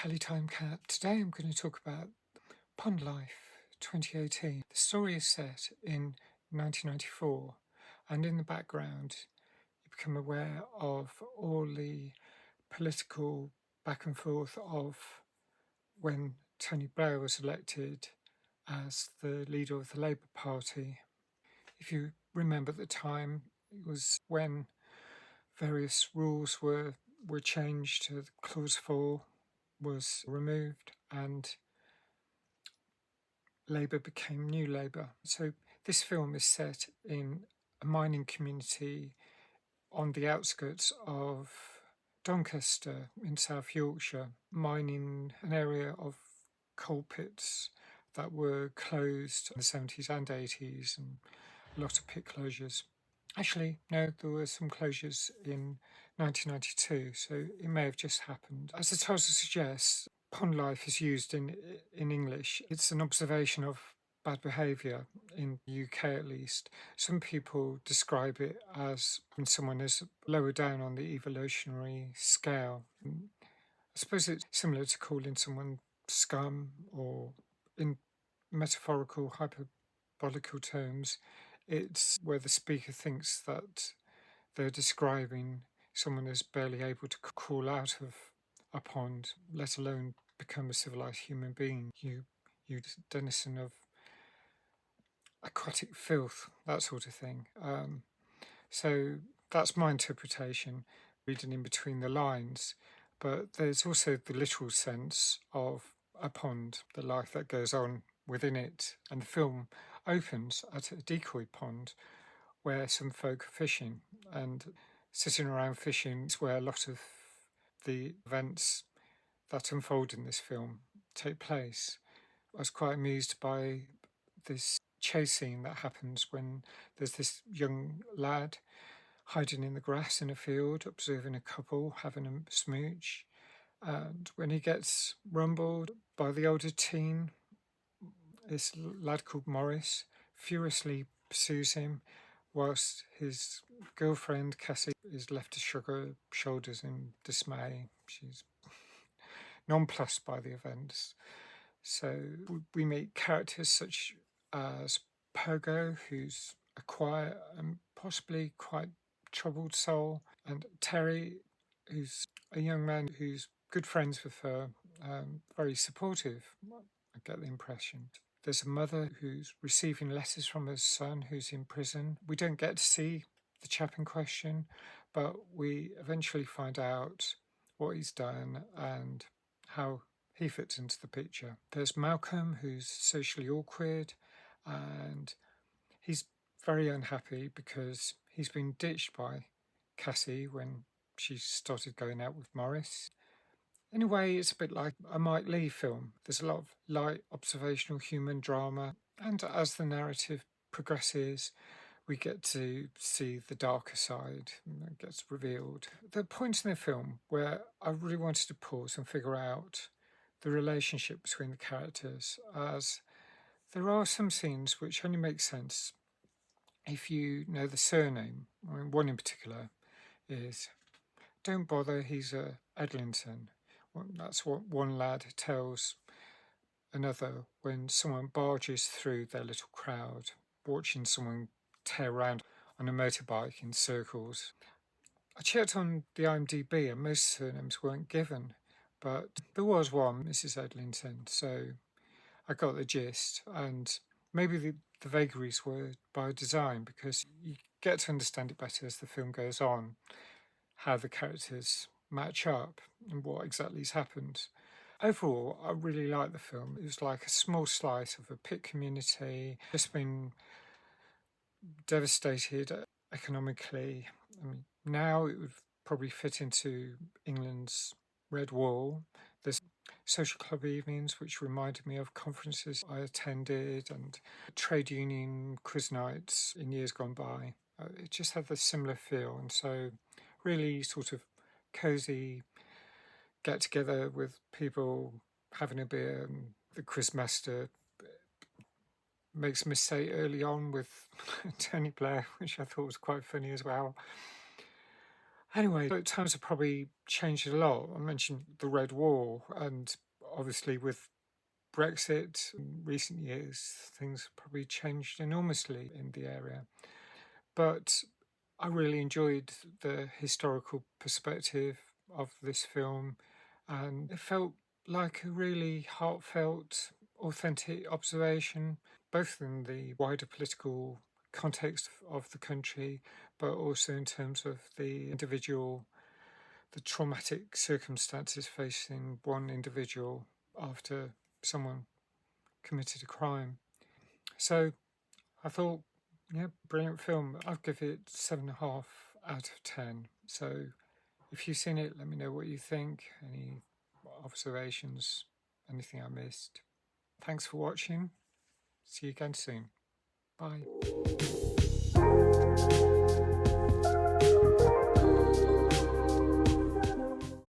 Kelly Timecat. Today I'm going to talk about Pond Life 2018. The story is set in 1994, and in the background you become aware of all the political back and forth of when Tony Blair was elected as the leader of the Labour Party. If you remember at the time, it was when various rules were changed. Clause 4 was removed and Labour became New Labour. So this film is set in a mining community on the outskirts of Doncaster in South Yorkshire, mining an area of coal pits that were closed in the 70s and 80s, and a lot of pit closures. Actually, no, there were some closures in 1992, so it may have just happened. As the title suggests, Pond Life is used in English. It's an observation of bad behaviour in the UK, at least. Some people describe it as when someone is lower down on the evolutionary scale. I suppose it's similar to calling someone scum, or in metaphorical, hyperbolical terms, it's where the speaker thinks that they're describing someone as barely able to crawl out of a pond, let alone become a civilized human being. You denizen of aquatic filth, that sort of thing. So that's my interpretation, reading in between the lines. But there's also the literal sense of a pond, the life that goes on within it. And the film opens at a decoy pond where some folk are fishing, and sitting around fishing is where a lot of the events that unfold in this film take place. I was quite amused by this chase scene that happens when there's this young lad hiding in the grass in a field, observing a couple having a smooch. And when he gets rumbled by the older teen, this lad called Morris furiously pursues him, whilst his girlfriend Cassie is left to shrug her shoulders in dismay. She's nonplussed by the events. So we meet characters such as Pogo, who's a quiet and possibly quite troubled soul, and Terry, who's a young man who's good friends with her, very supportive, I get the impression. There's a mother who's receiving letters from her son who's in prison. We don't get to see the chap in question, but we eventually find out what he's done and how he fits into the picture. There's Malcolm, who's socially awkward, and he's very unhappy because he's been ditched by Cassie when she started going out with Morris. In a way, it's a bit like a Mike Leigh film. There's a lot of light observational human drama, and as the narrative progresses, we get to see the darker side that gets revealed. There are points in the film where I really wanted to pause and figure out the relationship between the characters, as there are some scenes which only make sense if you know the surname. I mean, one in particular is, "Don't bother, he's a Edlington." Well, that's what one lad tells another when someone barges through their little crowd, watching someone tear around on a motorbike in circles. I checked on the IMDb and most surnames weren't given, but there was one, Mrs. Edlington, so I got the gist. And maybe the vagaries were by design, because you get to understand it better as the film goes on, how the characters match up and what exactly has happened. Overall, I really like the film. It was like a small slice of a pit community, just been devastated economically. I mean, now it would probably fit into England's Red Wall. There's social club evenings, which reminded me of conferences I attended, and trade union quiz nights in years gone by. It just had a similar feel, and so really sort of cosy get together with people having a beer. And the quizmaster makes a mistake early on with Tony Blair, which I thought was quite funny as well. Anyway, but times have probably changed a lot. I mentioned the Red War, and obviously with Brexit in recent years, things have probably changed enormously in the area. But I really enjoyed the historical perspective of this film, and it felt like a really heartfelt, authentic observation, both in the wider political context of the country, but also in terms of the individual, the traumatic circumstances facing one individual after someone committed a crime. So I thought, yeah, brilliant film. I'll give it 7.5 out of 10. So if you've seen it, let me know what you think. Any observations, anything I missed. Thanks for watching. See you again soon. Bye.